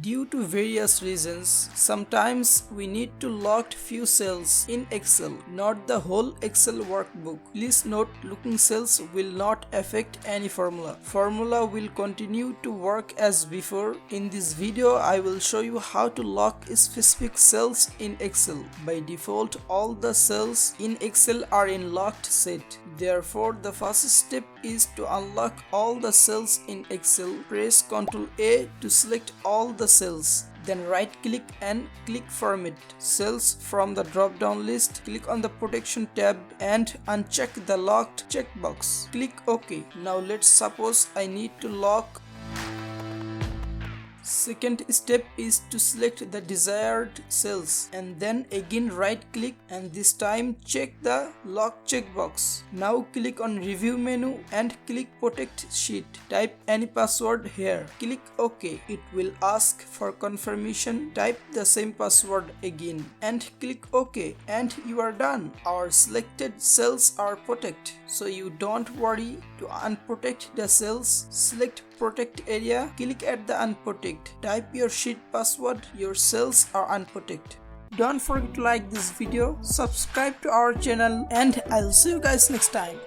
Due to various reasons, sometimes we need to lock few cells in Excel, not the whole Excel workbook. Please note, looking cells will not affect any formula. Formula will continue to work as before. In this video, I will show you how to lock specific cells in Excel. By default, all the cells in Excel are in locked set. Therefore, the first step is to unlock all the cells in Excel. Press Ctrl A to select all the cells. Then right click and click Format Cells from the drop down list. Click on the Protection tab and uncheck the locked checkbox. Click OK. Now let's suppose I need to lock. Second step is to select the desired cells and then again right click and this time check the lock checkbox. Now click on Review menu and click Protect Sheet. Type any password here. Click OK. It will ask for confirmation. Type the same password again and click OK and you are done. Our selected cells are protected, so you don't worry to unprotect the cells. Select Protect area, click at the Unprotect. Type your sheet password, your cells are unprotected. Don't forget to like this video, subscribe to our channel, and I'll see you guys next time.